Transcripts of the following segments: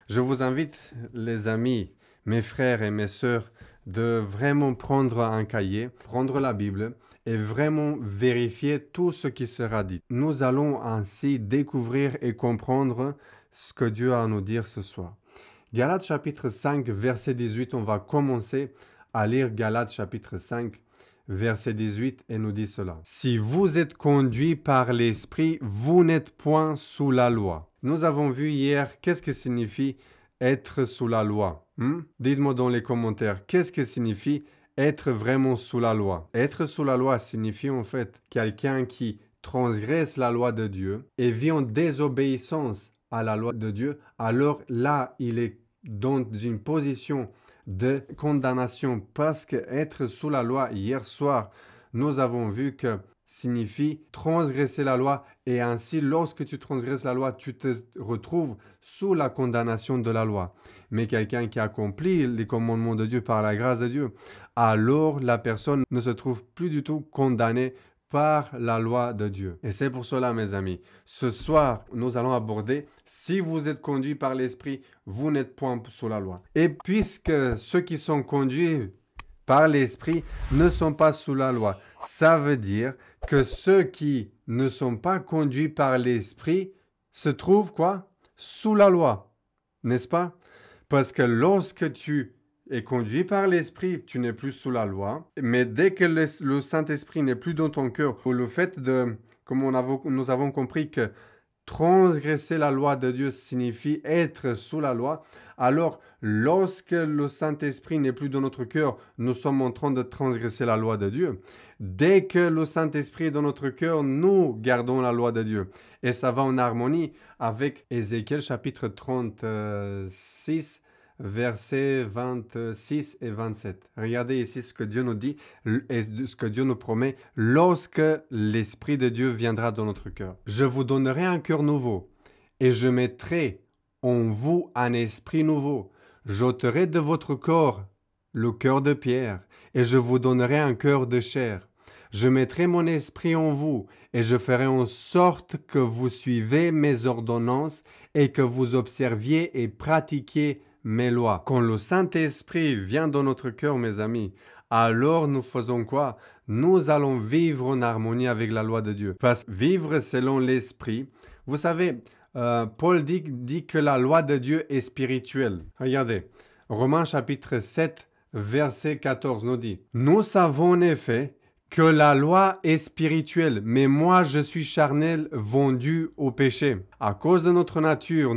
Je vous invite, les amis, mes frères et mes sœurs, de vraiment prendre un cahier, prendre la Bible et vraiment vérifier tout ce qui sera dit. Nous allons ainsi découvrir et comprendre ce que Dieu a à nous dire ce soir. Galates chapitre 5, verset 18, on va commencer à lire Galates chapitre 5, verset 18 et nous dit cela. Si vous êtes conduits par l'Esprit, vous n'êtes point sous la loi. Nous avons vu hier qu'est-ce que signifie être sous la loi. Dites-moi dans les commentaires, qu'est-ce que signifie être vraiment sous la loi? Être sous la loi signifie en fait quelqu'un qui transgresse la loi de Dieu et vit en désobéissance à la loi de Dieu. Alors là, il est dans une position de condamnation parce que être sous la loi, hier soir, nous avons vu que signifie transgresser la loi et ainsi lorsque tu transgresses la loi, tu te retrouves sous la condamnation de la loi. Mais quelqu'un qui accomplit les commandements de Dieu par la grâce de Dieu, alors la personne ne se trouve plus du tout condamnée par la loi de Dieu. Et c'est pour cela, mes amis, ce soir, nous allons aborder si vous êtes conduits par l'Esprit, vous n'êtes point sous la loi. Et puisque ceux qui sont conduits par l'Esprit ne sont pas sous la loi, ça veut dire que ceux qui ne sont pas conduits par l'Esprit se trouvent quoi? Sous la loi, n'est-ce pas? Parce que lorsque tu es conduit par l'Esprit, tu n'es plus sous la loi. Mais dès que le Saint-Esprit n'est plus dans ton cœur, ou le fait de, comme nous avons compris que transgresser la loi de Dieu signifie être sous la loi, alors lorsque le Saint-Esprit n'est plus dans notre cœur, nous sommes en train de transgresser la loi de Dieu. Dès que le Saint-Esprit est dans notre cœur, nous gardons la loi de Dieu. Et ça va en harmonie avec Ézéchiel chapitre 36, versets 26 et 27. Regardez ici ce que Dieu nous dit et ce que Dieu nous promet lorsque l'Esprit de Dieu viendra dans notre cœur. Je vous donnerai un cœur nouveau et je mettrai en vous un esprit nouveau. J'ôterai de votre corps le cœur de pierre et je vous donnerai un cœur de chair. Je mettrai mon esprit en vous et je ferai en sorte que vous suivez mes ordonnances et que vous observiez et pratiquiez mes lois. Quand le Saint-Esprit vient dans notre cœur, mes amis, alors nous faisons quoi? Nous allons vivre en harmonie avec la loi de Dieu. Parce que vivre selon l'Esprit, vous savez, Paul dit que la loi de Dieu est spirituelle. Regardez, Romains chapitre 7, verset 14 nous dit, « Nous savons en effet que la loi est spirituelle, mais moi je suis charnel, vendu au péché. À cause de notre nature,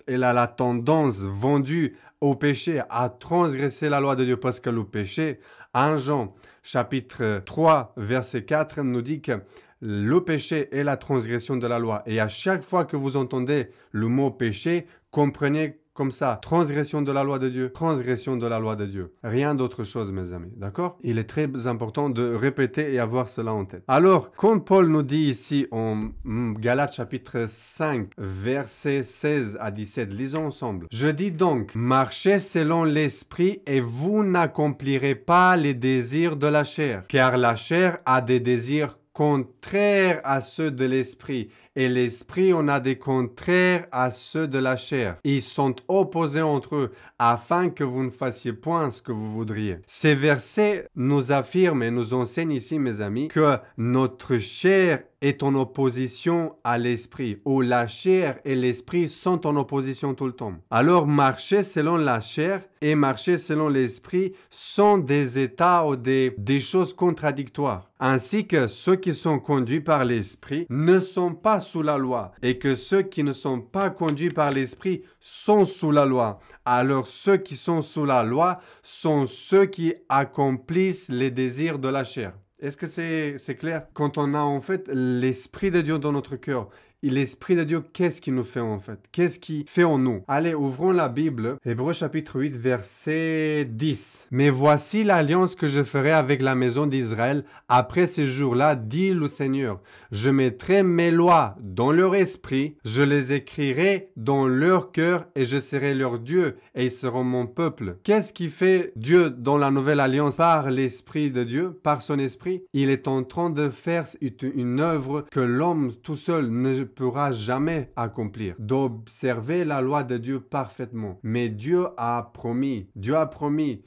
elle a la tendance vendue au péché, à transgresser la loi de Dieu, parce que le péché, 1 Jean chapitre 3, verset 4, nous dit que le péché est la transgression de la loi. Et à chaque fois que vous entendez le mot péché, comprenez comme ça, transgression de la loi de Dieu, transgression de la loi de Dieu. Rien d'autre chose, mes amis, d'accord? Il est très important de répéter et avoir cela en tête. Alors, comme Paul nous dit ici en Galates chapitre 5, versets 16 à 17, lisons ensemble. « Je dis donc, marchez selon l'esprit et vous n'accomplirez pas les désirs de la chair, car la chair a des désirs contraires à ceux de l'esprit, et l'esprit en a des contraires à ceux de la chair. Ils sont opposés entre eux, afin que vous ne fassiez point ce que vous voudriez. » Ces versets nous affirment et nous enseignent ici, mes amis, que notre chair est en opposition à l'esprit, ou la chair et l'esprit sont en opposition tout le temps. Alors, marcher selon la chair et marcher selon l'esprit sont des états ou des choses contradictoires. Ainsi que ceux qui sont conduits par l'esprit ne sont pas sous la loi, et que ceux qui ne sont pas conduits par l'esprit sont sous la loi. Alors, ceux qui sont sous la loi sont ceux qui accomplissent les désirs de la chair. Est-ce que c'est clair? Quand on a en fait l'Esprit de Dieu dans notre cœur, et l'Esprit de Dieu, qu'est-ce qu'il nous fait en fait? Qu'est-ce qu'il fait en nous? Allez, ouvrons la Bible, Hébreux chapitre 8, verset 10. « Mais voici l'alliance que je ferai avec la maison d'Israël après ces jours-là, dit le Seigneur. Je mettrai mes lois dans leur esprit, je les écrirai dans leur cœur et je serai leur Dieu et ils seront mon peuple. » Qu'est-ce qui fait Dieu dans la nouvelle alliance par l'Esprit de Dieu, par son Esprit? Il est en train de faire une œuvre que l'homme tout seul ne pourras jamais accomplir, d'observer la loi de Dieu parfaitement. Mais Dieu a promis,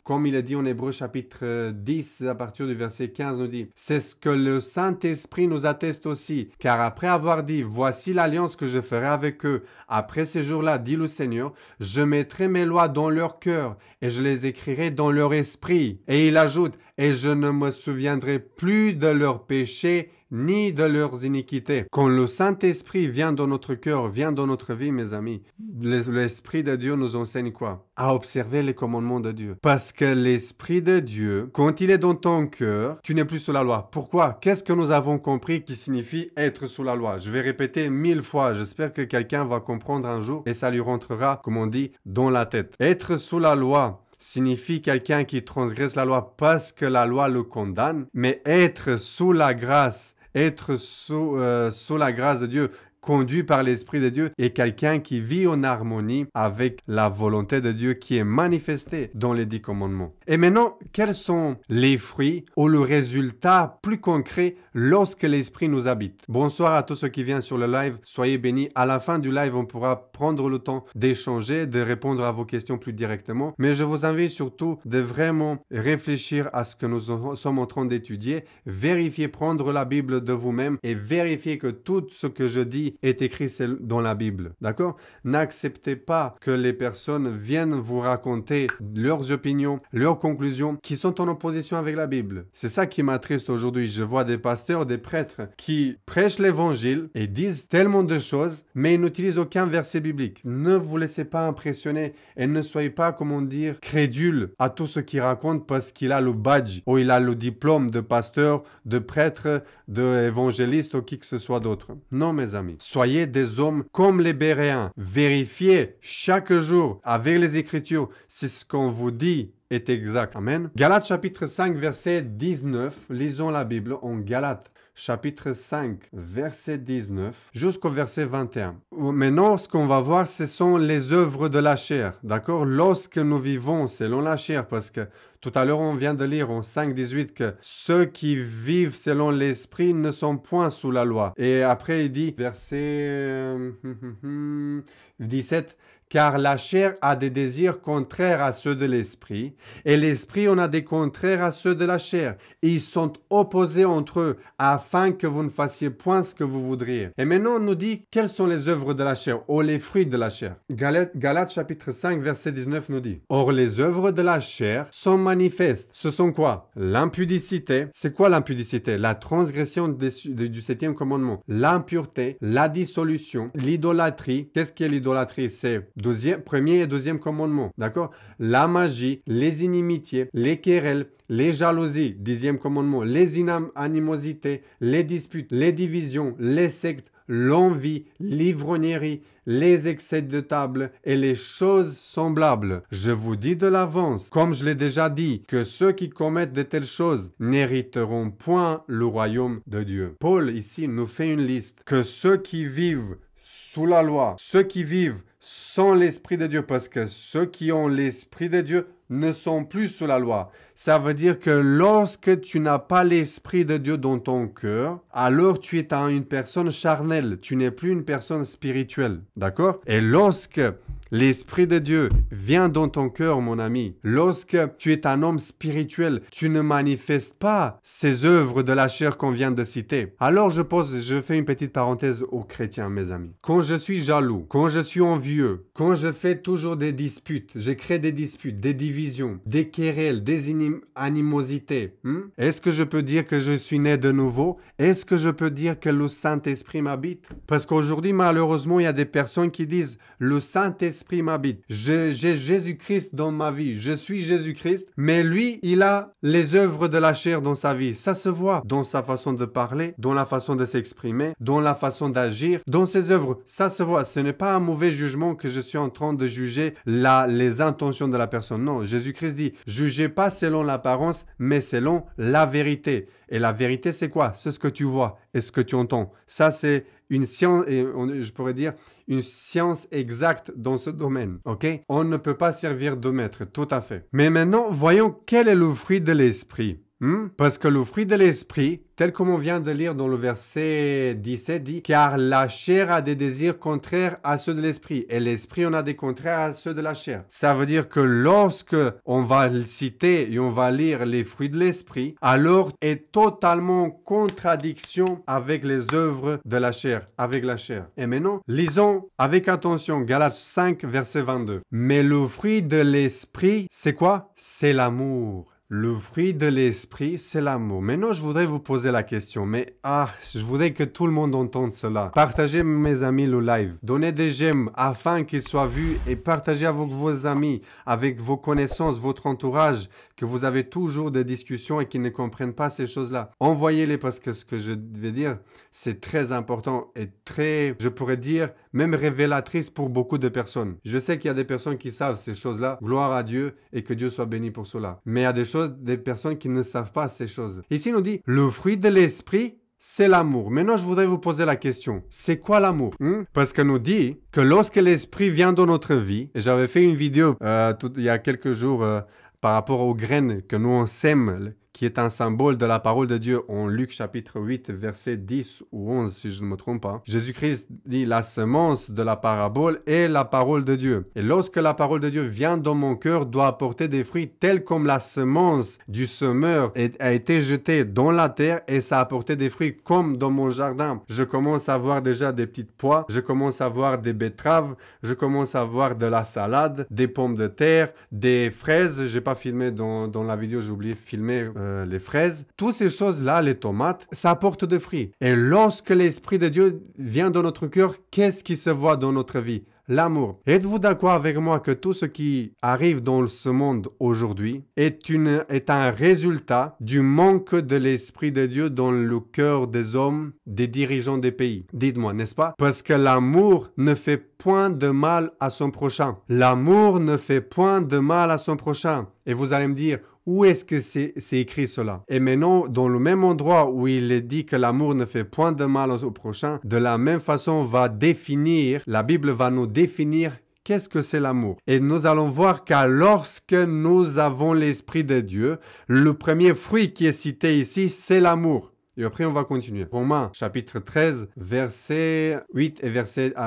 comme il est dit en Hébreux chapitre 10, à partir du verset 15, nous dit, c'est ce que le Saint-Esprit nous atteste aussi, car après avoir dit, voici l'alliance que je ferai avec eux, après ces jours-là, dit le Seigneur, je mettrai mes lois dans leur cœur et je les écrirai dans leur esprit. Et il ajoute, et je ne me souviendrai plus de leurs péchés ni de leurs iniquités. Quand le Saint-Esprit vient dans notre cœur, vient dans notre vie, mes amis, l'Esprit de Dieu nous enseigne quoi? À observer les commandements de Dieu. Parce que l'Esprit de Dieu, quand il est dans ton cœur, tu n'es plus sous la loi. Pourquoi? Qu'est-ce que nous avons compris qui signifie être sous la loi? Je vais répéter 1000 fois. J'espère que quelqu'un va comprendre un jour et ça lui rentrera, comme on dit, dans la tête. Être sous la loi signifie quelqu'un qui transgresse la loi parce que la loi le condamne, mais être sous la grâce, être sous la grâce de Dieu, conduit par l'Esprit de Dieu, est quelqu'un qui vit en harmonie avec la volonté de Dieu qui est manifestée dans les 10 commandements. Et maintenant, quels sont les fruits ou le résultat plus concret lorsque l'Esprit nous habite? Bonsoir à tous ceux qui viennent sur le live, soyez bénis. À la fin du live, on pourra prendre le temps d'échanger, de répondre à vos questions plus directement. Mais je vous invite surtout de vraiment réfléchir à ce que nous sommes en train d'étudier, vérifier, prendre la Bible de vous-même et vérifier que tout ce que je dis est écrit dans la Bible. D'accord? N'acceptez pas que les personnes viennent vous raconter leurs opinions, leurs conclusions qui sont en opposition avec la Bible. C'est ça qui m'attriste aujourd'hui. Je vois des pasteurs, des prêtres qui prêchent l'évangile et disent tellement de choses, mais ils n'utilisent aucun verset biblique. Ne vous laissez pas impressionner et ne soyez pas, comment dire, crédules à tout ce qu'ils racontent parce qu'il a le badge ou il a le diplôme de pasteur, de prêtre, d'évangéliste ou qui que ce soit d'autre. Non, mes amis. Soyez des hommes comme les Béréens. Vérifiez chaque jour avec les Écritures si ce qu'on vous dit est exact. Amen. Galates chapitre 5, verset 19. Lisons la Bible en Galates chapitre 5, verset 19 jusqu'au verset 21. Maintenant, ce qu'on va voir, ce sont les œuvres de la chair. D'accord? Lorsque nous vivons selon la chair, parce que tout à l'heure, on vient de lire en 5, 18 que ceux qui vivent selon l'esprit ne sont point sous la loi. Et après, il dit, verset 17, car la chair a des désirs contraires à ceux de l'esprit, et l'esprit en a des contraires à ceux de la chair. Et ils sont opposés entre eux, afin que vous ne fassiez point ce que vous voudriez. Et maintenant, on nous dit, quelles sont les œuvres de la chair, ou les fruits de la chair? Galates chapitre 5, verset 19 nous dit, or les œuvres de la chair sont manifestes. Ce sont quoi? L'impudicité. C'est quoi l'impudicité? La transgression du 7e commandement. L'impureté, la dissolution, l'idolâtrie. Qu'est-ce qu'est l'idolâtrie? C'est premier et deuxième commandement, d'accord? La magie, les inimitiés, les querelles, les jalousies, 10e commandement, les animosités, les disputes, les divisions, les sectes, l'envie, l'ivrognerie, les excès de table et les choses semblables. Je vous dis de l'avance, comme je l'ai déjà dit, que ceux qui commettent de telles choses n'hériteront point le royaume de Dieu. Paul ici nous fait une liste que ceux qui vivent sous la loi, ceux qui vivent sans l'Esprit de Dieu, parce que ceux qui ont l'Esprit de Dieu ne sont plus sous la loi. Ça veut dire que lorsque tu n'as pas l'Esprit de Dieu dans ton cœur, alors tu es une personne charnelle, tu n'es plus une personne spirituelle, d'accord? Et lorsque l'Esprit de Dieu vient dans ton cœur, mon ami, lorsque tu es un homme spirituel, tu ne manifestes pas ces œuvres de la chair qu'on vient de citer. Alors je fais une petite parenthèse aux chrétiens, mes amis. Quand je suis jaloux, quand je suis envieux, quand je fais toujours des disputes, je crée des disputes, des divisions, des querelles, des animosités, est-ce que je peux dire que je suis né de nouveau? Est-ce que je peux dire que le Saint-Esprit m'habite? Parce qu'aujourd'hui, malheureusement, il y a des personnes qui disent « le Saint-Esprit m'habite. J'ai Jésus-Christ dans ma vie. Je suis Jésus-Christ. » Mais lui, il a les œuvres de la chair dans sa vie. Ça se voit dans sa façon de parler, dans la façon de s'exprimer, dans la façon d'agir, dans ses œuvres. Ça se voit. Ce n'est pas un mauvais jugement que je suis en train de juger les intentions de la personne. Non, Jésus-Christ dit « jugez pas selon l'apparence, mais selon la vérité. » Et la vérité, c'est quoi? C'est ce que tu vois et ce que tu entends. Ça, c'est une science, et je pourrais dire, une science exacte dans ce domaine. Ok? On ne peut pas servir de maître, tout à fait. Mais maintenant, voyons quel est le fruit de l'esprit. Parce que le fruit de l'esprit, tel comme on vient de lire dans le verset 17, dit « Car la chair a des désirs contraires à ceux de l'esprit, et l'esprit en a des contraires à ceux de la chair. » Ça veut dire que lorsque on va le citer et on va lire les fruits de l'esprit, alors est totalement en contradiction avec les œuvres de la chair, avec la chair. Et maintenant, lisons avec attention Galates 5, verset 22. « Mais le fruit de l'esprit, c'est quoi? C'est l'amour. » Le fruit de l'esprit, c'est l'amour. Maintenant, je voudrais vous poser la question, mais je voudrais que tout le monde entende cela. Partagez, mes amis, le live. Donnez des j'aime afin qu'il soit vu et partagez avec vos amis, avec vos connaissances, votre entourage, que vous avez toujours des discussions et qui ne comprennent pas ces choses-là. Envoyez-les parce que ce que je vais dire, c'est très important et très, je pourrais dire, même révélatrice pour beaucoup de personnes. Je sais qu'il y a des personnes qui savent ces choses-là. Gloire à Dieu et que Dieu soit béni pour cela. Mais il y a des personnes qui ne savent pas ces choses. Ici, il nous dit, le fruit de l'esprit, c'est l'amour. Maintenant, je voudrais vous poser la question. C'est quoi l'amour? Parce que nous dit que lorsque l'esprit vient dans notre vie, et j'avais fait une vidéo il y a quelques jours par rapport aux graines que nous on sème, qui est un symbole de la parole de Dieu en Luc chapitre 8, verset 10 ou 11, si je ne me trompe pas. Jésus-Christ dit la semence de la parabole est la parole de Dieu. Et lorsque la parole de Dieu vient dans mon cœur, doit apporter des fruits tels comme la semence du semeur a été jetée dans la terre et ça a apporté des fruits comme dans mon jardin. Je commence à voir déjà des petites pois, je commence à voir des betteraves, je commence à voir de la salade, des pommes de terre, des fraises. J'ai pas filmé dans la vidéo, j'ai oublié de filmer les fraises, toutes ces choses-là, les tomates, ça apporte des fruits. Et lorsque l'Esprit de Dieu vient dans notre cœur, qu'est-ce qui se voit dans notre vie? L'amour. Êtes-vous d'accord avec moi que tout ce qui arrive dans ce monde aujourd'hui est un résultat du manque de l'Esprit de Dieu dans le cœur des hommes, des dirigeants des pays? Dites-moi, n'est-ce pas? Parce que l'amour ne fait point de mal à son prochain. L'amour ne fait point de mal à son prochain. Et vous allez me dire, où est-ce que c'est écrit cela? Et maintenant, dans le même endroit où il est dit que l'amour ne fait point de mal au prochain, de la même façon la Bible va nous définir qu'est-ce que c'est l'amour. Et nous allons voir que lorsque nous avons l'Esprit de Dieu, le premier fruit qui est cité ici, c'est l'amour. Et après, on va continuer. Romains, chapitre 13, verset 8 et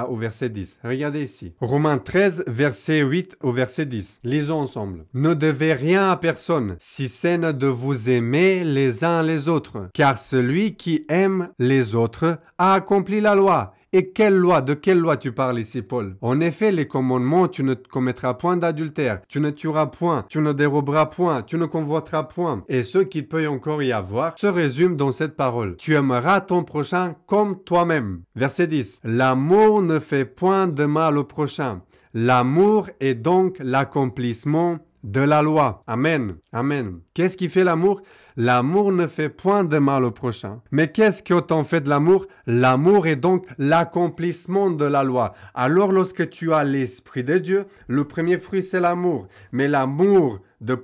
au verset 10. Regardez ici. Romains 13, verset 8 au verset 10. Lisons ensemble. « Ne devez rien à personne, si ce n'est de vous aimer les uns les autres. Car celui qui aime les autres a accompli la loi. » Et quelle loi? De quelle loi tu parles ici, Paul? En effet, les commandements, tu ne commettras point d'adultère, tu ne tueras point, tu ne déroberas point, tu ne convoiteras point. Et ce qu'il peut encore y avoir se résume dans cette parole. Tu aimeras ton prochain comme toi-même. Verset 10. L'amour ne fait point de mal au prochain. L'amour est donc l'accomplissement de la loi. Amen. Amen. Qu'est-ce qui fait l'amour? L'amour ne fait point de mal au prochain. Mais qu'est-ce qu'autant fait de l'amour? L'amour est donc l'accomplissement de la loi. Alors lorsque tu as l'Esprit de Dieu, le premier fruit c'est l'amour. Mais l'amour, de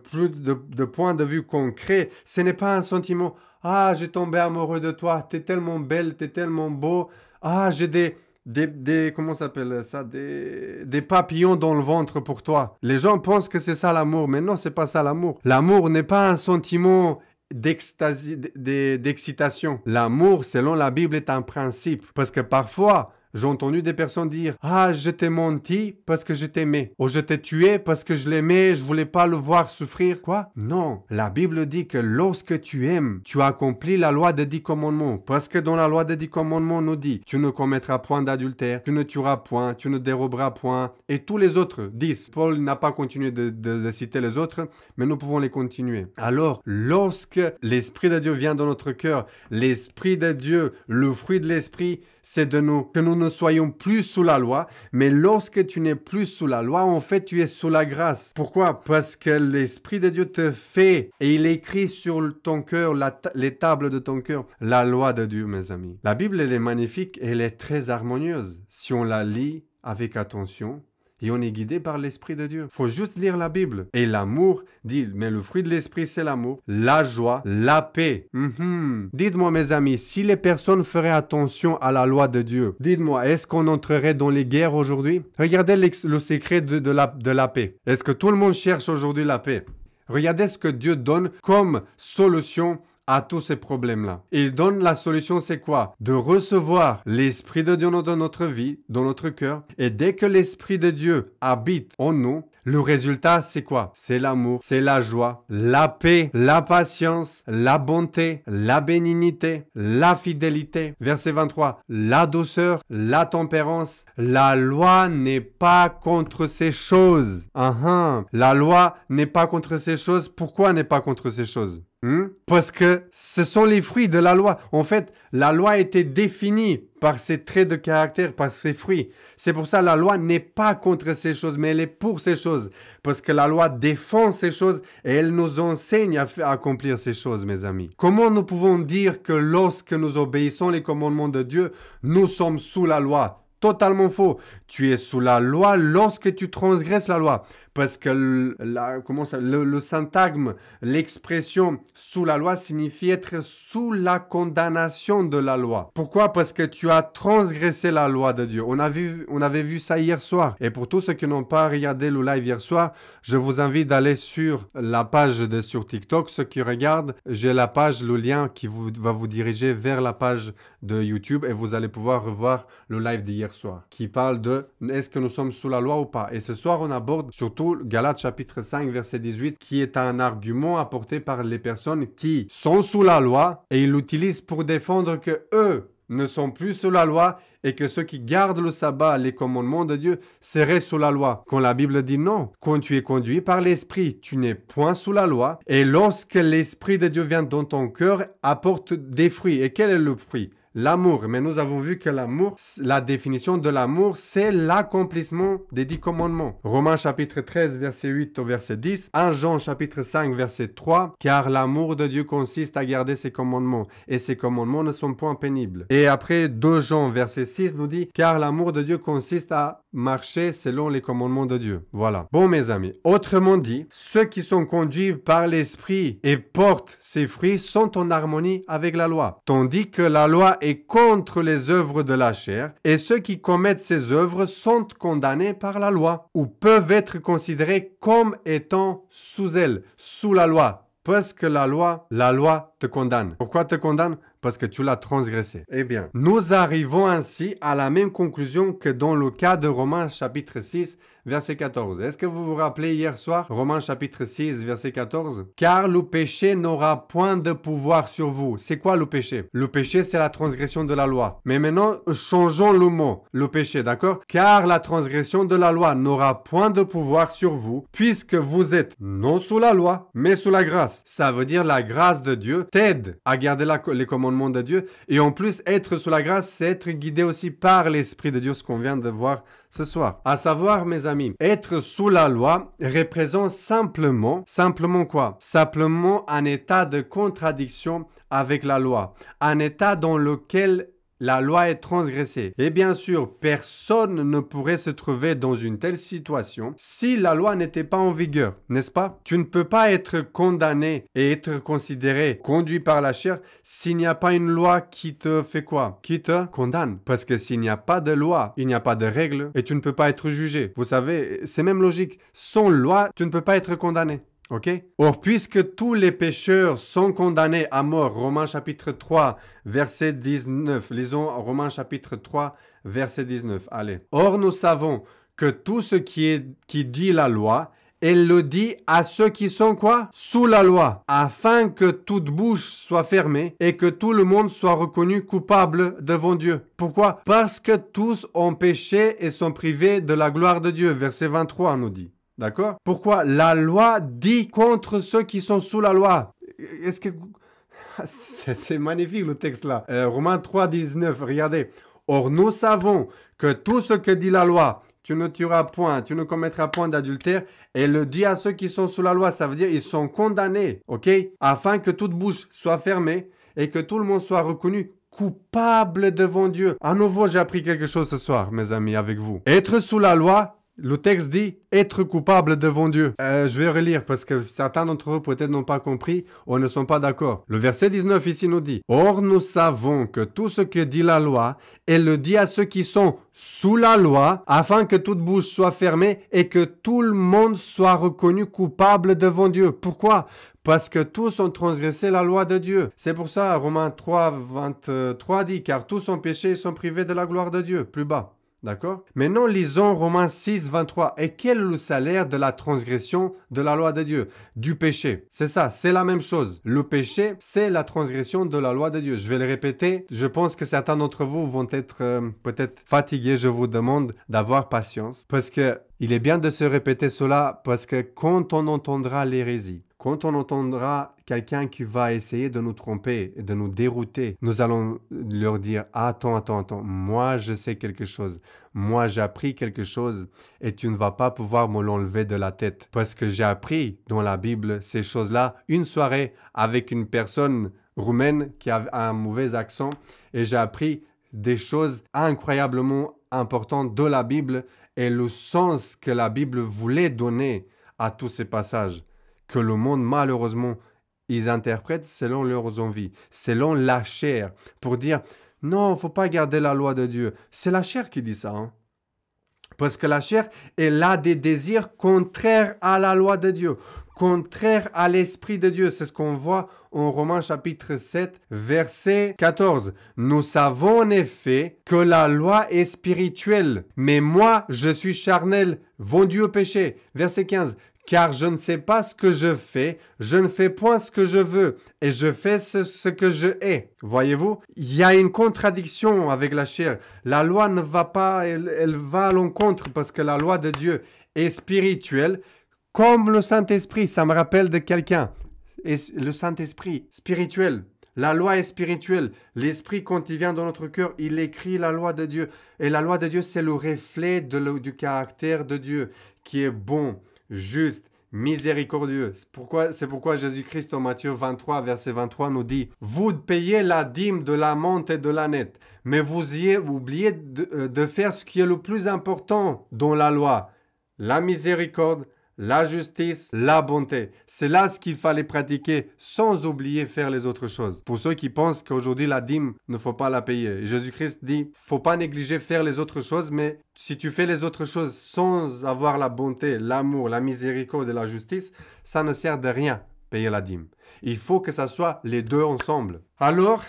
point de vue concret, ce n'est pas un sentiment. Ah, j'ai tombé amoureux de toi, t'es tellement belle, t'es tellement beau. Ah, j'ai comment ça s'appelle ça? Des papillons dans le ventre pour toi. Les gens pensent que c'est ça l'amour, mais non, c'est pas ça l'amour. L'amour n'est pas un sentiment d'excitation. L'amour, selon la Bible, est un principe. Parce que parfois, j'ai entendu des personnes dire « Ah, je t'ai menti parce que je t'aimais. » Ou « Je t'ai tué parce que je l'aimais, je voulais pas le voir souffrir. » Quoi? Non. La Bible dit que lorsque tu aimes, tu accomplis la loi des 10 commandements. Parce que dans la loi des 10 commandements, on nous dit « Tu ne commettras point d'adultère, tu ne tueras point, tu ne déroberas point. » Et tous les autres 10. Paul n'a pas continué de citer les autres, mais nous pouvons les continuer. Alors, lorsque l'Esprit de Dieu vient dans notre cœur, l'Esprit de Dieu, le fruit de l'Esprit, c'est que nous ne soyons plus sous la loi, mais lorsque tu n'es plus sous la loi, en fait, tu es sous la grâce. Pourquoi? Parce que l'Esprit de Dieu te fait, et il écrit sur ton cœur, les tables de ton cœur, la loi de Dieu, mes amis. La Bible, elle est magnifique, et elle est très harmonieuse. Si on la lit avec attention, et on est guidé par l'Esprit de Dieu. Il faut juste lire la Bible. Et l'amour, dit, mais le fruit de l'Esprit, c'est l'amour, la joie, la paix. Dites-moi, mes amis, si les personnes feraient attention à la loi de Dieu, dites-moi, est-ce qu'on entrerait dans les guerres aujourd'hui? Regardez le secret de la paix. Est-ce que tout le monde cherche aujourd'hui la paix? Regardez ce que Dieu donne comme solution à tous ces problèmes-là. Il donne la solution, c'est quoi? De recevoir l'Esprit de Dieu dans notre vie, dans notre cœur. Et dès que l'Esprit de Dieu habite en nous, le résultat, c'est quoi? C'est l'amour, c'est la joie, la paix, la patience, la bonté, la bénignité, la fidélité. Verset 23, la douceur, la tempérance. La loi n'est pas contre ces choses. La loi n'est pas contre ces choses. Pourquoi n'est pas contre ces choses? Parce que ce sont les fruits de la loi. En fait, la loi a été définie par ses traits de caractère, par ses fruits. C'est pour ça que la loi n'est pas contre ces choses, mais elle est pour ces choses. Parce que la loi défend ces choses et elle nous enseigne à accomplir ces choses, mes amis. Comment nous pouvons dire que lorsque nous obéissons les commandements de Dieu, nous sommes sous la loi? Totalement faux. Tu es sous la loi lorsque tu transgresses la loi. Parce que le syntagme, l'expression sous la loi signifie être sous la condamnation de la loi. Pourquoi? Parce que tu as transgressé la loi de Dieu. On avait vu ça hier soir. Et pour tous ceux qui n'ont pas regardé le live hier soir, je vous invite d'aller sur la page sur TikTok. Ceux qui regardent, j'ai la page, le lien qui va vous diriger vers la page de YouTube et vous allez pouvoir revoir le live d'hier soir qui parle de est-ce que nous sommes sous la loi ou pas. Et ce soir, on aborde surtout Galates chapitre 5 verset 18 qui est un argument apporté par les personnes qui sont sous la loi et ils l'utilisent pour défendre que eux ne sont plus sous la loi et que ceux qui gardent le sabbat, les commandements de Dieu, seraient sous la loi. Quand la Bible dit non, quand tu es conduit par l'Esprit, tu n'es point sous la loi. Et lorsque l'Esprit de Dieu vient dans ton cœur, apporte des fruits. Et quel est le fruit? L'amour. Mais nous avons vu que l'amour, la définition de l'amour, c'est l'accomplissement des 10 commandements. Romains chapitre 13, verset 8 au verset 10. 1 Jean chapitre 5, verset 3. Car l'amour de Dieu consiste à garder ses commandements. Et ses commandements ne sont point pénibles. Et après 2 Jean, verset 6 nous dit, car l'amour de Dieu consiste à marcher selon les commandements de Dieu. Voilà. Bon, mes amis. Autrement dit, ceux qui sont conduits par l'Esprit et portent ces fruits sont en harmonie avec la loi. Tandis que la loi est contre les œuvres de la chair et ceux qui commettent ces œuvres sont condamnés par la loi ou peuvent être considérés comme étant sous elle, sous la loi. Parce que la loi te condamne. Pourquoi te condamne? Parce que tu l'as transgressé. Eh bien, nous arrivons ainsi à la même conclusion que dans le cas de Romains chapitre 6, verset 14. Est-ce que vous vous rappelez hier soir, Romains chapitre 6, verset 14? Car le péché n'aura point de pouvoir sur vous. C'est quoi le péché? Le péché, c'est la transgression de la loi. Mais maintenant, changeons le mot, le péché, d'accord? Car la transgression de la loi n'aura point de pouvoir sur vous, puisque vous êtes non sous la loi, mais sous la grâce. Ça veut dire la grâce de Dieu t'aide à garder les commandements de Dieu. Et en plus, être sous la grâce, c'est être guidé aussi par l'Esprit de Dieu, ce qu'on vient de voir ce soir. À savoir, mes amis, être sous la loi représente simplement quoi? Simplement un état de contradiction avec la loi. Un état dans lequel la loi est transgressée. Et bien sûr, personne ne pourrait se trouver dans une telle situation si la loi n'était pas en vigueur, n'est-ce pas? Tu ne peux pas être condamné et être considéré conduit par la chair s'il n'y a pas une loi qui te fait quoi? Qui te condamne. Parce que s'il n'y a pas de loi, il n'y a pas de règles et tu ne peux pas être jugé. Vous savez, c'est même logique. Sans loi, tu ne peux pas être condamné. Ok? Or, puisque tous les pécheurs sont condamnés à mort, Romains chapitre 3, verset 19. Lisons Romains chapitre 3, verset 19. Allez. Or, nous savons que tout ce qui dit la loi, elle le dit à ceux qui sont quoi? Sous la loi, afin que toute bouche soit fermée et que tout le monde soit reconnu coupable devant Dieu. Pourquoi? Parce que tous ont péché et sont privés de la gloire de Dieu. Verset 23 nous dit. D'accord? Pourquoi? La loi dit contre ceux qui sont sous la loi. Est-ce que... C'est magnifique le texte là. Romains 3, 19, regardez. Or, nous savons que tout ce que dit la loi, tu ne tueras point, tu ne commettras point d'adultère, elle le dit à ceux qui sont sous la loi. Ça veut dire ils sont condamnés, ok? Afin que toute bouche soit fermée et que tout le monde soit reconnu coupable devant Dieu. À nouveau, j'ai appris quelque chose ce soir, mes amis, avec vous. Être sous la loi Le texte dit être coupable devant Dieu. Je vais relire parce que certains d'entre vous peut-être n'ont pas compris ou ne sont pas d'accord. Le verset 19 ici nous dit: Or nous savons que tout ce que dit la loi, elle le dit à ceux qui sont sous la loi, afin que toute bouche soit fermée et que tout le monde soit reconnu coupable devant Dieu. Pourquoi? Parce que tous ont transgressé la loi de Dieu. C'est pour ça, Romains 3, 23 dit: Car tous ont péché et sont privés de la gloire de Dieu. Plus bas. D'accord? Maintenant, lisons Romains 6, 23. Et quel est le salaire de la transgression de la loi de Dieu? Du péché. C'est ça, c'est la même chose. Le péché, c'est la transgression de la loi de Dieu. Je vais le répéter. Je pense que certains d'entre vous vont être peut-être fatigués. Je vous demande d'avoir patience. Parce que il est bien de se répéter cela, parce que quand on entendra l'hérésie, quand on entendra quelqu'un qui va essayer de nous tromper et de nous dérouter, nous allons leur dire: attends, moi je sais quelque chose, moi j'ai appris quelque chose et tu ne vas pas pouvoir me l'enlever de la tête. Parce que j'ai appris dans la Bible ces choses-là une soirée avec une personne roumaine qui a un mauvais accent et j'ai appris des choses incroyablement importantes de la Bible et le sens que la Bible voulait donner à tous ces passages. Que le monde, malheureusement, ils interprètent selon leurs envies, selon la chair, pour dire: non, il ne faut pas garder la loi de Dieu. C'est la chair qui dit ça. Hein? Parce que la chair, elle a des désirs contraires à la loi de Dieu, contraires à l'Esprit de Dieu. C'est ce qu'on voit en Romains chapitre 7, verset 14. Nous savons en effet que la loi est spirituelle, mais moi, je suis charnel, vendu au péché. Verset 15. Car je ne sais pas ce que je fais, je ne fais point ce que je veux, et je fais ce que je hais. Voyez-vous, il y a une contradiction avec la chair. La loi ne va pas, elle va à l'encontre, parce que la loi de Dieu est spirituelle, comme le Saint-Esprit. Ça me rappelle de quelqu'un. Et le Saint-Esprit, spirituel. La loi est spirituelle. L'Esprit, quand il vient dans notre cœur, il écrit la loi de Dieu. Et la loi de Dieu, c'est le reflet du caractère de Dieu, qui est bon, juste, miséricordieux. C'est pourquoi Jésus-Christ en Matthieu 23, verset 23 nous dit: Vous payez la dîme de la menthe et de l'ânette, mais vous y oubliez de faire ce qui est le plus important dans la loi: la miséricorde, la justice, la bonté. C'est là ce qu'il fallait pratiquer sans oublier faire les autres choses. Pour ceux qui pensent qu'aujourd'hui la dîme, ne faut pas la payer. Jésus-Christ dit: faut pas négliger faire les autres choses, mais si tu fais les autres choses sans avoir la bonté, l'amour, la miséricorde et la justice, ça ne sert de rien, payer la dîme. Il faut que ça soit les deux ensemble. Alors,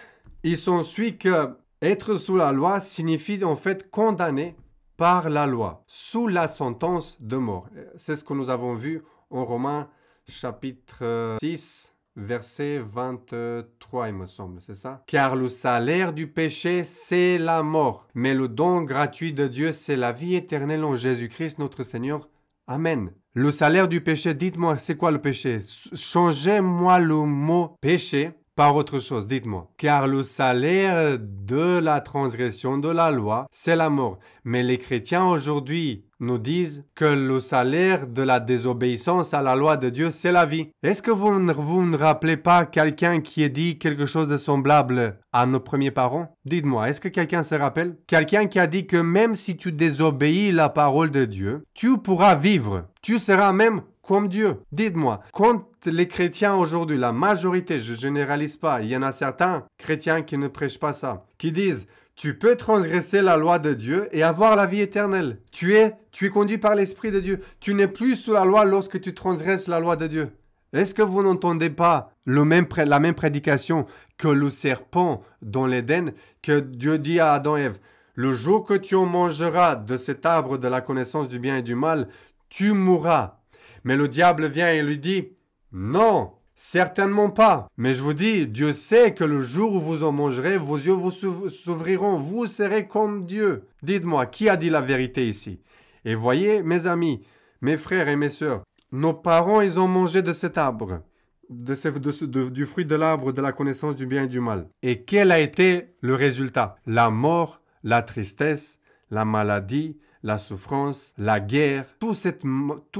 il s'ensuit que être sous la loi signifie en fait condamner par la loi, sous la sentence de mort. C'est ce que nous avons vu en Romains chapitre 6, verset 23, il me semble, c'est ça? Car le salaire du péché, c'est la mort, mais le don gratuit de Dieu, c'est la vie éternelle en Jésus-Christ notre Seigneur. Amen. Le salaire du péché, dites-moi, c'est quoi le péché? Changez-moi le mot péché par autre chose, dites-moi. Car le salaire de la transgression de la loi, c'est la mort. Mais les chrétiens aujourd'hui nous disent que le salaire de la désobéissance à la loi de Dieu, c'est la vie. Est-ce que vous ne rappelez pas quelqu'un qui a dit quelque chose de semblable à nos premiers parents? Dites-moi, est-ce que quelqu'un se rappelle? Quelqu'un qui a dit que même si tu désobéis la parole de Dieu, tu pourras vivre. Tu seras même comme Dieu. Dites-moi, quand les chrétiens aujourd'hui, la majorité, je ne généralise pas, il y en a certains chrétiens qui ne prêchent pas ça, qui disent: tu peux transgresser la loi de Dieu et avoir la vie éternelle. Tu es conduit par l'Esprit de Dieu. Tu n'es plus sous la loi lorsque tu transgresses la loi de Dieu. Est-ce que vous n'entendez pas la même prédication que le serpent dans l'Éden, que Dieu dit à Adam et Ève: le jour que tu en mangeras de cet arbre de la connaissance du bien et du mal, tu mourras. Mais le diable vient et lui dit: non, certainement pas. Mais je vous dis, Dieu sait que le jour où vous en mangerez, vos yeux vous s'ouvriront, vous serez comme Dieu. Dites-moi, qui a dit la vérité ici? Et voyez, mes amis, mes frères et mes sœurs, nos parents, ils ont mangé de cet arbre, du fruit de l'arbre de la connaissance du bien et du mal. Et quel a été le résultat? La mort, la tristesse, la maladie, la souffrance, la guerre, toute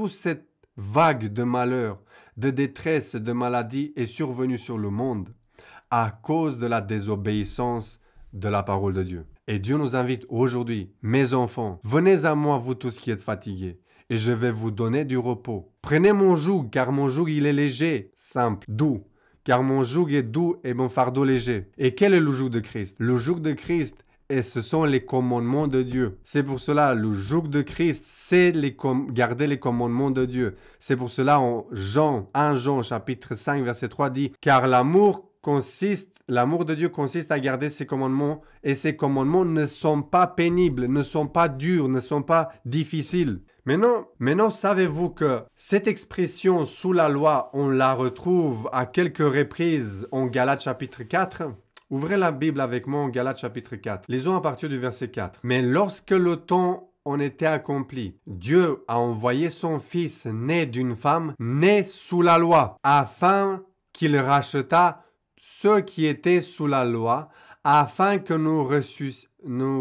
cette vague de malheur, de détresse, de maladie est survenue sur le monde à cause de la désobéissance de la parole de Dieu. Et Dieu nous invite aujourd'hui, mes enfants, venez à moi, vous tous qui êtes fatigués, et je vais vous donner du repos. Prenez mon joug, car mon joug il est léger, simple, doux. Car mon joug est doux et mon fardeau léger. Et quel est le joug de Christ? Le joug de Christ, et ce sont les commandements de Dieu. C'est pour cela, le joug de Christ, c'est garder les commandements de Dieu. C'est pour cela, 1 Jean chapitre 5 verset 3 dit, car l'amour de Dieu consiste à garder ses commandements, et ses commandements ne sont pas pénibles, ne sont pas durs, ne sont pas difficiles. Maintenant, savez-vous que cette expression sous la loi, on la retrouve à quelques reprises en Galates chapitre 4? Ouvrez la Bible avec moi en Galates chapitre 4. Lisons à partir du verset 4. Mais lorsque le temps en était accompli, Dieu a envoyé son Fils né d'une femme, né sous la loi, afin qu'il rachetât ceux qui étaient sous la loi, afin que nous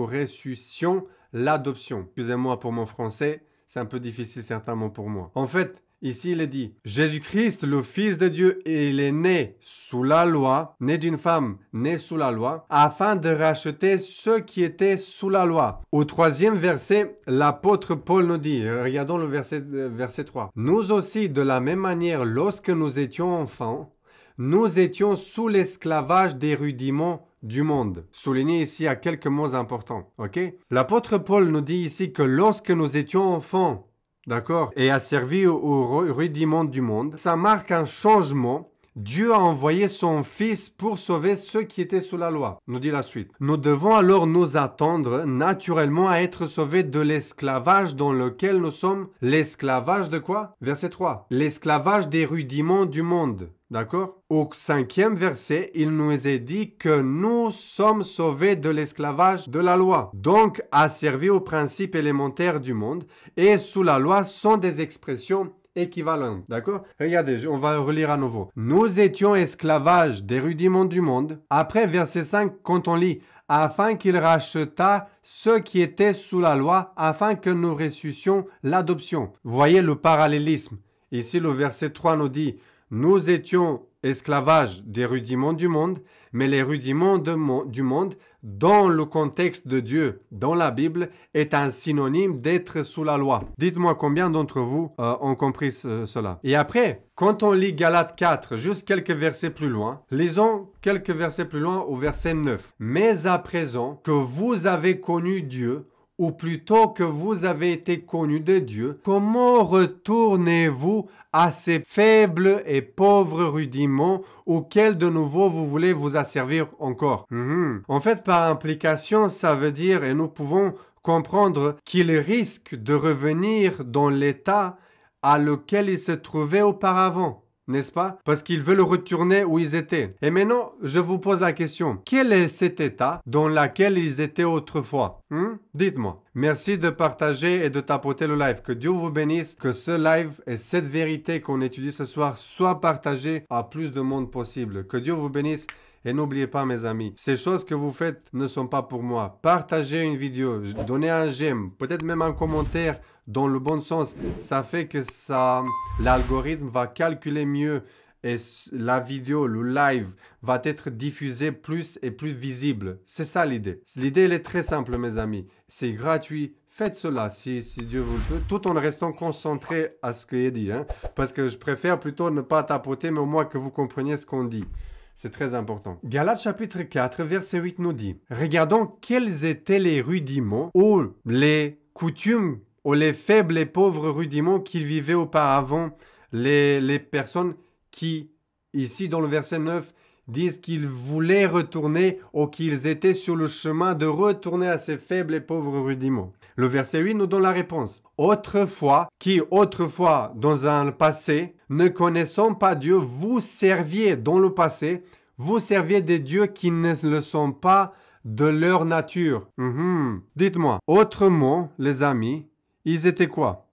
ressuscions l'adoption. Excusez-moi pour mon français, c'est un peu difficile certainement pour moi. En fait, ici il est dit, Jésus-Christ, le Fils de Dieu, il est né sous la loi, né d'une femme, né sous la loi, afin de racheter ceux qui étaient sous la loi. Au 3e verset, l'apôtre Paul nous dit, regardons le verset 3, nous aussi, de la même manière, lorsque nous étions enfants, nous étions sous l'esclavage des rudiments du monde. Soulignez ici à quelques mots importants, ok? L'apôtre Paul nous dit ici que lorsque nous étions enfants, d'accord, et asservis aux rudiments du monde, ça marque un changement. Dieu a envoyé son Fils pour sauver ceux qui étaient sous la loi. Nous dit la suite. Nous devons alors nous attendre naturellement à être sauvés de l'esclavage dans lequel nous sommes. L'esclavage de quoi? Verset 3. L'esclavage des rudiments du monde. D'accord? Au 5e verset, il nous est dit que nous sommes sauvés de l'esclavage de la loi. Donc, asservis aux principes élémentaires du monde et sous la loi sont des expressions équivalentes. D'accord? Regardez, on va relire à nouveau. Nous étions esclavages des rudiments du monde. Après, verset 5, quand on lit « afin qu'il racheta ceux qui étaient sous la loi, afin que nous ressuscions l'adoption ». Voyez le parallélisme. Ici, le verset 3 nous dit « nous étions esclavages des rudiments du monde », mais les rudiments du monde, dans le contexte de Dieu, dans la Bible, est un synonyme d'être sous la loi. Dites-moi combien d'entre vous ont compris cela. Et après, quand on lit Galates 4, juste quelques versets plus loin, lisons quelques versets plus loin au verset 9. « Mais à présent que vous avez connu Dieu, ou plutôt que vous avez été connus de Dieu, comment retournez-vous à ces faibles et pauvres rudiments auxquels de nouveau vous voulez vous asservir encore? En fait, par implication, ça veut dire, et nous pouvons comprendre qu'il risque de revenir dans l'état à lequel il se trouvait auparavant. N'est-ce pas? Parce qu'ils veulent retourner où ils étaient. Et maintenant, je vous pose la question. Quel est cet état dans lequel ils étaient autrefois? Dites-moi. Merci de partager et de tapoter le live. Que Dieu vous bénisse. Que ce live et cette vérité qu'on étudie ce soir soient partagés à plus de monde possible. Que Dieu vous bénisse. Et n'oubliez pas, mes amis, ces choses que vous faites ne sont pas pour moi. Partagez une vidéo, donnez un j'aime, peut-être même un commentaire dans le bon sens. Ça fait que l'algorithme va calculer mieux et la vidéo, le live va être diffusé plus et plus visible. C'est ça l'idée. L'idée, elle est très simple, mes amis. C'est gratuit. Faites cela si Dieu vous le peut, tout en restant concentré à ce qui est dit. Parce que je préfère plutôt ne pas tapoter, mais au moins que vous compreniez ce qu'on dit. C'est très important. Galates chapitre 4, verset 8 nous dit « Regardons quels étaient les rudiments ou les coutumes ou les faibles et pauvres rudiments qu'ils vivaient auparavant, les personnes qui, ici dans le verset 9, disent qu'ils voulaient retourner ou qu'ils étaient sur le chemin de retourner à ces faibles et pauvres rudiments. » Le verset 8 nous donne la réponse. « Autrefois, dans un passé, ne connaissant pas Dieu, vous serviez dans le passé, vous serviez des dieux qui ne le sont pas de leur nature. Dites-moi, autrement, les amis, ils étaient quoi?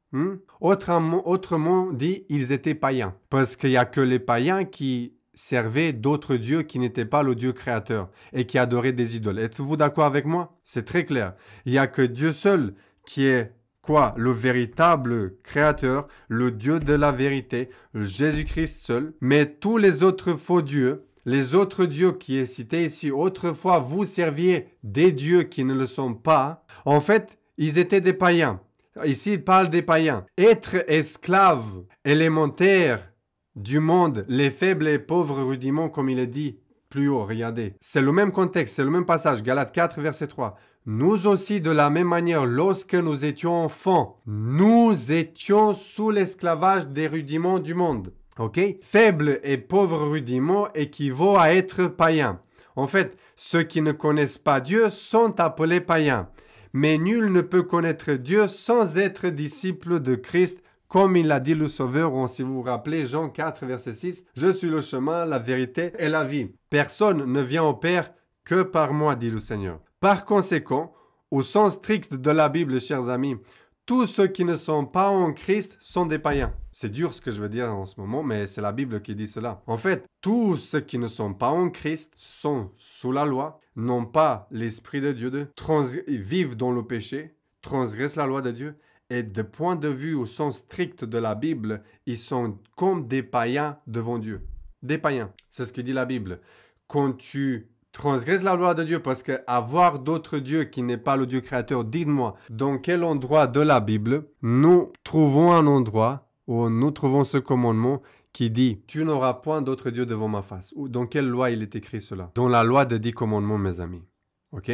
Autrement dit, ils étaient païens. Parce qu'il n'y a que les païens qui servaient d'autres dieux qui n'étaient pas le Dieu créateur et qui adoraient des idoles. Êtes-vous d'accord avec moi? C'est très clair. Il n'y a que Dieu seul qui est quoi? Le véritable créateur, le Dieu de la vérité, Jésus-Christ seul. Mais tous les autres faux dieux, les autres dieux qui est cité ici, autrefois vous serviez des dieux qui ne le sont pas, en fait, ils étaient des païens. Ici, il parle des païens. Être esclave élémentaire du monde, les faibles et pauvres rudiments, comme il est dit plus haut, regardez. C'est le même contexte, c'est le même passage, Galates 4, verset 3. Nous aussi, de la même manière, lorsque nous étions enfants, nous étions sous l'esclavage des rudiments du monde. Ok? Faible et pauvre rudiment équivaut à être païen. En fait, ceux qui ne connaissent pas Dieu sont appelés païens. Mais nul ne peut connaître Dieu sans être disciple de Christ, comme il l'a dit le Sauveur, si vous vous rappelez, Jean 4, verset 6, « Je suis le chemin, la vérité et la vie. Personne ne vient au Père que par moi, dit le Seigneur. » Par conséquent, au sens strict de la Bible, chers amis, tous ceux qui ne sont pas en Christ sont des païens. C'est dur ce que je veux dire en ce moment, mais c'est la Bible qui dit cela. En fait, tous ceux qui ne sont pas en Christ sont sous la loi, n'ont pas l'Esprit de Dieu, vivent dans le péché, transgressent la loi de Dieu, et de point de vue au sens strict de la Bible, ils sont comme des païens devant Dieu. Des païens, c'est ce que dit la Bible. Quand tu transgresses la loi de Dieu, parce qu'avoir d'autres dieux qui n'est pas le Dieu créateur, dites-moi, dans quel endroit de la Bible nous trouvons un endroit où nous trouvons ce commandement qui dit « Tu n'auras point d'autres dieux devant ma face ». Ou dans quelle loi il est écrit cela? Dans la loi des 10 commandements, mes amis. Ok?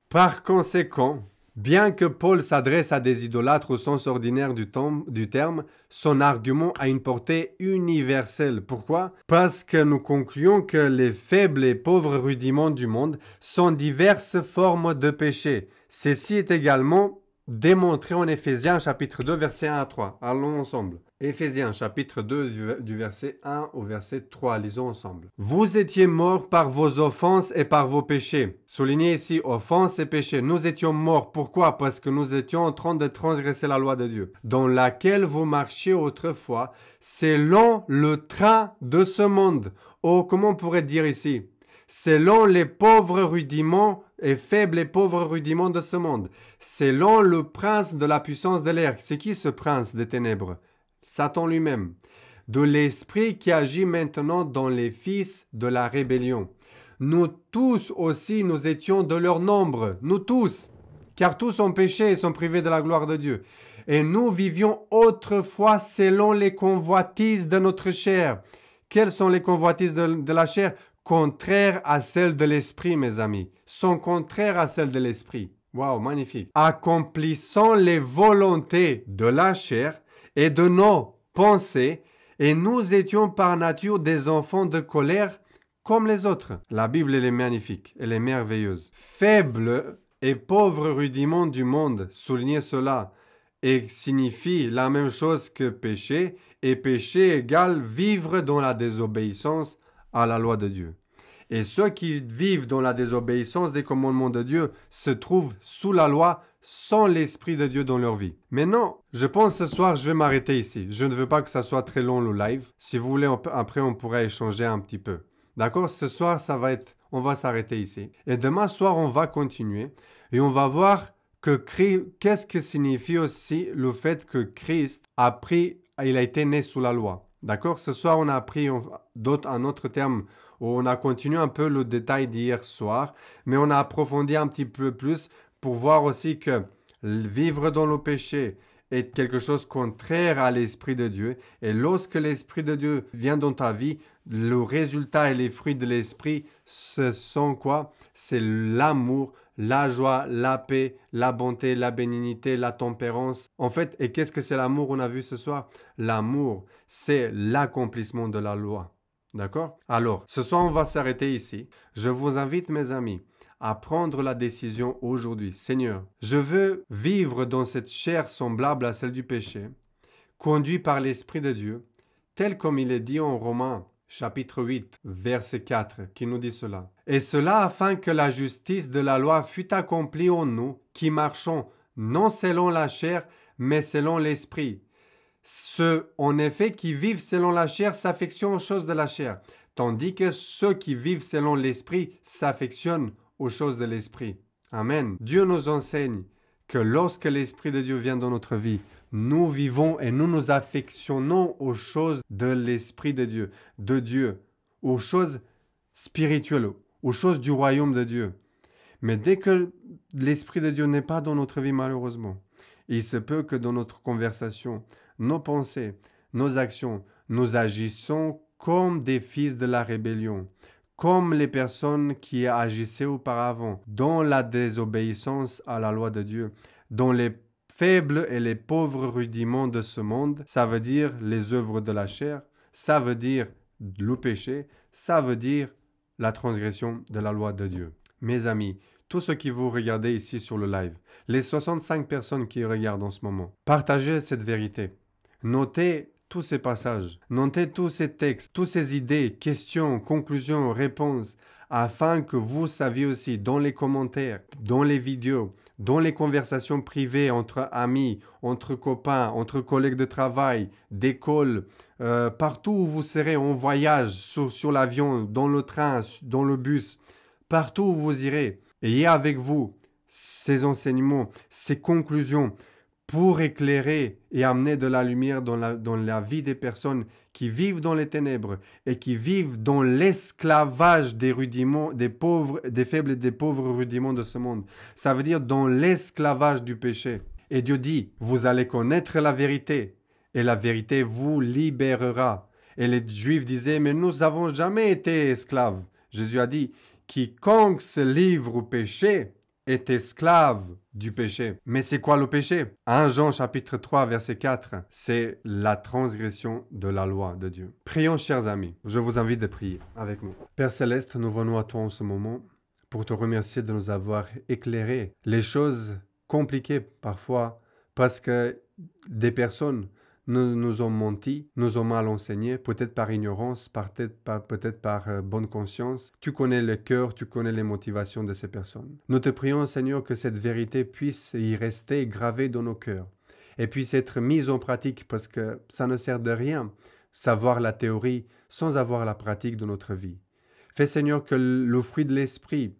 Par conséquent, bien que Paul s'adresse à des idolâtres au sens ordinaire du terme, son argument a une portée universelle. Pourquoi? Parce que nous concluons que les faibles et pauvres rudiments du monde sont diverses formes de péché. Ceci est également démontré en Éphésiens chapitre 2 verset 1 à 3. Allons ensemble. Éphésiens chapitre 2 du verset 1 au verset 3. Lisons ensemble. Vous étiez morts par vos offenses et par vos péchés. Soulignez ici offenses et péchés. Nous étions morts. Pourquoi? Parce que nous étions en train de transgresser la loi de Dieu, dans laquelle vous marchiez autrefois, selon le train de ce monde. Oh, comment on pourrait dire ici? Selon les pauvres rudiments et faibles et pauvres rudiments de ce monde, selon le prince de la puissance de l'air. C'est qui ce prince des ténèbres? Satan lui-même. De l'esprit qui agit maintenant dans les fils de la rébellion. Nous tous aussi, nous étions de leur nombre. Nous tous. Car tous ont péché et sont privés de la gloire de Dieu. Et nous vivions autrefois selon les convoitises de notre chair. Quelles sont les convoitises de la chair? Contraires à celles de l'esprit, mes amis. Sont contraires à celles de l'esprit. Waouh, magnifique. Accomplissant les volontés de la chair et de nos pensées, et nous étions par nature des enfants de colère comme les autres. La Bible, elle est magnifique, elle est merveilleuse. Faible et pauvre rudiment du monde, soulignez cela, et signifie la même chose que péché, et péché égale vivre dans la désobéissance à la loi de Dieu. Et ceux qui vivent dans la désobéissance des commandements de Dieu se trouvent sous la loi sans l'Esprit de Dieu dans leur vie. Mais non, je pense ce soir, je vais m'arrêter ici. Je ne veux pas que ça soit très long le live. Si vous voulez, après, on pourra échanger un petit peu. D'accord? Ce soir, on va s'arrêter ici. Et demain soir, on va continuer et on va voir qu'est-ce que signifie aussi le fait que Christ il a été né sous la loi. D'accord? Ce soir, on a appris un autre terme. On a continué un peu le détail d'hier soir, mais on a approfondi un petit peu plus pour voir aussi que vivre dans le péché est quelque chose contraire à l'Esprit de Dieu. Et lorsque l'Esprit de Dieu vient dans ta vie, le résultat et les fruits de l'Esprit, ce sont quoi? C'est l'amour, la joie, la paix, la bonté, la bénignité, la tempérance. En fait, et qu'est-ce que c'est l'amour, on a vu ce soir? L'amour, c'est l'accomplissement de la loi. D'accord? Alors, ce soir, on va s'arrêter ici. Je vous invite, mes amis, à prendre la décision aujourd'hui. Seigneur, je veux vivre dans cette chair semblable à celle du péché, conduit par l'Esprit de Dieu, tel comme il est dit en Romains, chapitre 8, verset 4, qui nous dit cela. Et cela afin que la justice de la loi fût accomplie en nous, qui marchons non selon la chair, mais selon l'Esprit. Ceux, en effet, qui vivent selon la chair s'affectionnent aux choses de la chair, tandis que ceux qui vivent selon l'Esprit s'affectionnent aux choses de l'Esprit. Amen. Dieu nous enseigne que lorsque l'Esprit de Dieu vient dans notre vie, nous vivons et nous nous affectionnons aux choses de l'Esprit de Dieu, aux choses spirituelles, aux choses du royaume de Dieu. Mais dès que l'Esprit de Dieu n'est pas dans notre vie, malheureusement, il se peut que dans notre conversation, nos pensées, nos actions, nous agissons comme des fils de la rébellion, comme les personnes qui agissaient auparavant dans la désobéissance à la loi de Dieu, dans les faibles et les pauvres rudiments de ce monde, ça veut dire les œuvres de la chair, ça veut dire le péché, ça veut dire la transgression de la loi de Dieu. Mes amis, tous ceux qui vous regardez ici sur le live, les 65 personnes qui regardent en ce moment, partagez cette vérité. Notez tous ces passages, notez tous ces textes, toutes ces idées, questions, conclusions, réponses, afin que vous saviez aussi dans les commentaires, dans les vidéos, dans les conversations privées entre amis, entre copains, entre collègues de travail, d'école, partout où vous serez en voyage, sur l'avion, dans le train, dans le bus, partout où vous irez, ayez avec vous ces enseignements, ces conclusions pour éclairer et amener de la lumière dans la vie des personnes qui vivent dans les ténèbres et qui vivent dans l'esclavage des rudiments, des pauvres, des faibles et des pauvres rudiments de ce monde. Ça veut dire dans l'esclavage du péché. Et Dieu dit, vous allez connaître la vérité et la vérité vous libérera. Et les Juifs disaient, mais nous n'avons jamais été esclaves. Jésus a dit, quiconque se livre au péché est esclave du péché. Mais c'est quoi le péché? 1 Jean chapitre 3 verset 4, c'est la transgression de la loi de Dieu. Prions, chers amis. Je vous invite de prier avec moi. Père Céleste, nous venons à toi en ce moment pour te remercier de nous avoir éclairé les choses compliquées parfois parce que des personnes nous ont menti, nous ont mal enseigné, peut-être par ignorance, peut-être par bonne conscience. Tu connais le cœur, tu connais les motivations de ces personnes. Nous te prions, Seigneur, que cette vérité puisse y rester gravée dans nos cœurs et puisse être mise en pratique parce que ça ne sert de rien savoir la théorie sans avoir la pratique de notre vie. Fais, Seigneur, que le fruit de l'esprit,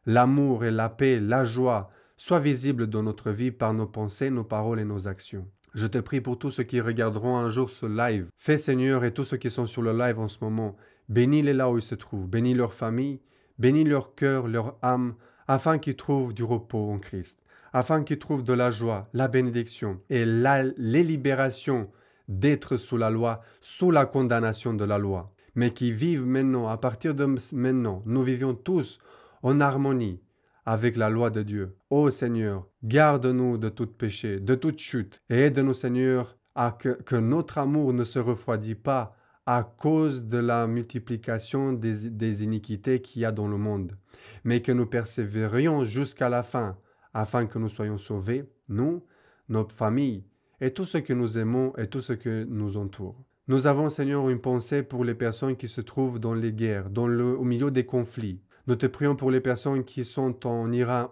l'amour et la paix, la joie soient visibles dans notre vie par nos pensées, nos paroles et nos actions. Je te prie pour tous ceux qui regarderont un jour ce live. Fais, Seigneur, et tous ceux qui sont sur le live en ce moment, bénis-les là où ils se trouvent, bénis leur famille, bénis leur cœur, leur âme, afin qu'ils trouvent du repos en Christ, afin qu'ils trouvent de la joie, la bénédiction et les libérations d'être sous la loi, sous la condamnation de la loi, mais qui vivent maintenant, à partir de maintenant, nous vivions tous en harmonie avec la loi de Dieu. Ô Seigneur, garde-nous de tout péché, de toute chute, et aide-nous, Seigneur, à que notre amour ne se refroidit pas à cause de la multiplication des iniquités qu'il y a dans le monde, mais que nous persévérions jusqu'à la fin, afin que nous soyons sauvés, nous, notre famille, et tous ceux que nous aimons et tous ceux que nous entourent. Nous avons, Seigneur, une pensée pour les personnes qui se trouvent dans les guerres, au milieu des conflits. Nous te prions pour les personnes qui sont en Iran,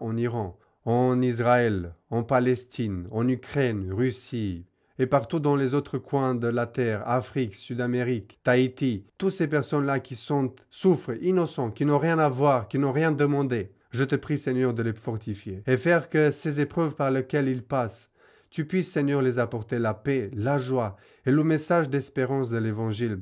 en Israël, en Palestine, en Ukraine, Russie, et partout dans les autres coins de la terre, Afrique, Sud-Amérique, Tahiti, toutes ces personnes-là qui souffrent, innocents, qui n'ont rien à voir, qui n'ont rien demandé. Je te prie, Seigneur, de les fortifier et faire que ces épreuves par lesquelles ils passent, tu puisses, Seigneur, les apporter la paix, la joie et le message d'espérance de l'Évangile,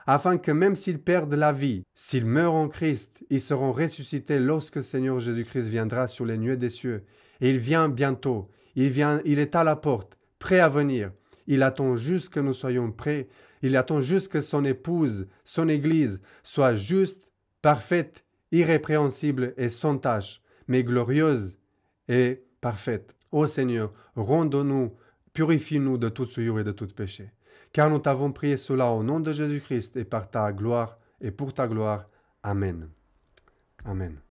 afin que même s'ils perdent la vie, s'ils meurent en Christ, ils seront ressuscités lorsque le Seigneur Jésus-Christ viendra sur les nuées des cieux. Et il vient bientôt, il est à la porte, prêt à venir. Il attend juste que nous soyons prêts, il attend juste que son épouse, son Église, soit juste, parfaite, irrépréhensible et sans tache, mais glorieuse et parfaite. Ô Seigneur, rends-nous, purifie-nous de toute souillure et de tout péché. Car nous t'avons prié cela au nom de Jésus-Christ et par ta gloire et pour ta gloire. Amen. Amen.